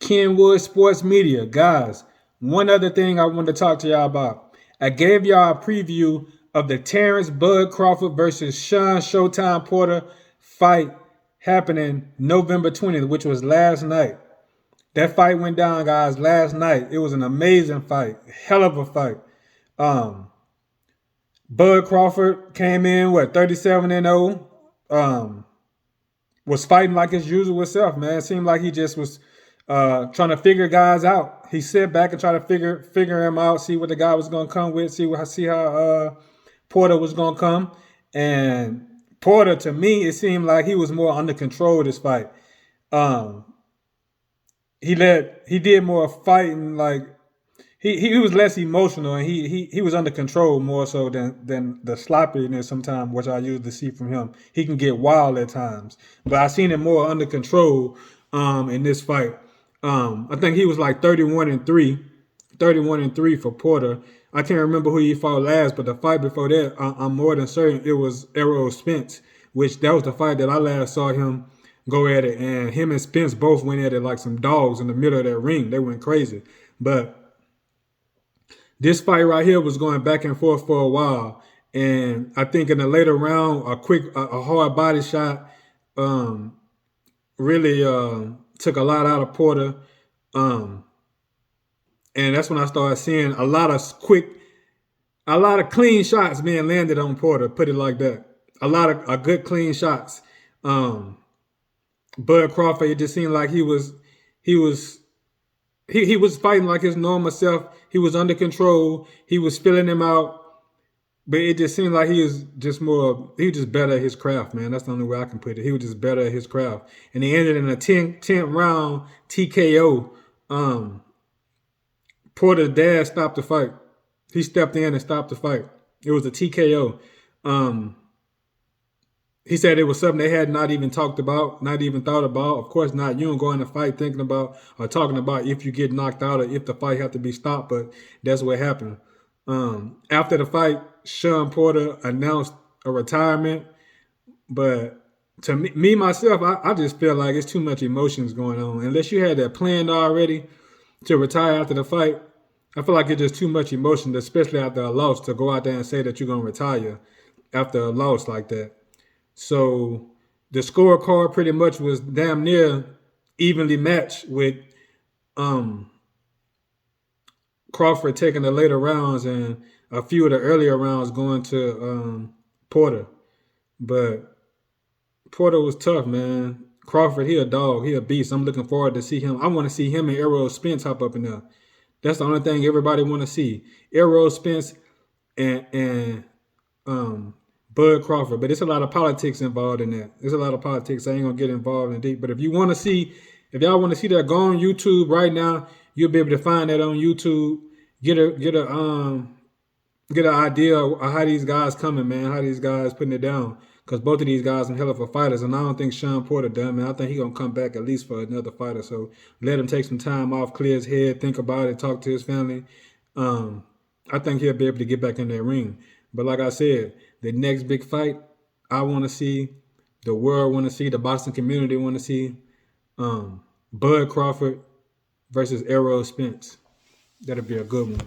Kenwood Sports Media. Guys, one other thing I want to talk to y'all about. I gave y'all a preview of the Terrence Bud Crawford versus Sean Showtime Porter fight happening November 20th, which was last night. That fight went down, guys, last night. It was an amazing fight. Hell of a fight. Bud Crawford came in, 37-0. Was fighting like his usual self, man. It seemed like he just was trying to figure guys out. He sat back and tried to figure him out, see what the guy was gonna come with, see how Porter was gonna come. And Porter, to me, it seemed like he was more under control this fight. He did more fighting, like he was less emotional, and he was under control more so than the sloppiness sometimes, which I usually see from him. He can get wild at times, but I seen him more under control in this fight. I think he was like 31-3 for Porter. I can't remember who he fought last, but the fight before that, I'm more than certain it was Errol Spence, which that was the fight that I last saw him go at it, and him and Spence both went at it like some dogs in the middle of that ring. They went crazy. But this fight right here was going back and forth for a while, and I think in the later round, a hard body shot really took a lot out of Porter, and that's when I started seeing a lot of clean shots being landed on Porter. Put it like that, a lot of good clean shots. Bud Crawford, it just seemed like he was fighting like his normal self. He was under control. He was filling him out. But it just seemed like he was just better at his craft, man. That's the only way I can put it. He was just better at his craft. And he ended in a 10th round TKO. Porter's dad stopped the fight. He stepped in and stopped the fight. It was a TKO. He said it was something they had not even talked about, not even thought about. Of course not. You don't go in a fight thinking about or talking about if you get knocked out or if the fight have to be stopped, but that's what happened. After the fight, Sean Porter announced a retirement. But to me myself, I just feel like it's too much emotions going on. Unless you had that planned already to retire after the fight, I feel like it's just too much emotion, especially after a loss, to go out there and say that you're going to retire after a loss like that. So the scorecard pretty much was damn near evenly matched, with Crawford taking the later rounds and a few of the earlier rounds going to Porter. But Porter was tough, man. Crawford, he a dog. He a beast. I'm looking forward to see him. I want to see him and Errol Spence hop up in there. That's the only thing everybody want to see. Errol Spence and Bud Crawford. But there's a lot of politics involved in that. There's a lot of politics. I ain't going to get involved in deep. But if y'all want to see that, go on YouTube right now. You'll be able to find that on YouTube. Get an idea of how these guys coming, man. How these guys putting it down. Because both of these guys are hell of a fighters. And I don't think Sean Porter done, man. I think he's going to come back at least for another fighter. So let him take some time off, clear his head, think about it, talk to his family. I think he'll be able to get back in that ring. But like I said, the next big fight I want to see, the world want to see, the boxing community want to see, Bud Crawford versus Errol Spence. That'll be a good one.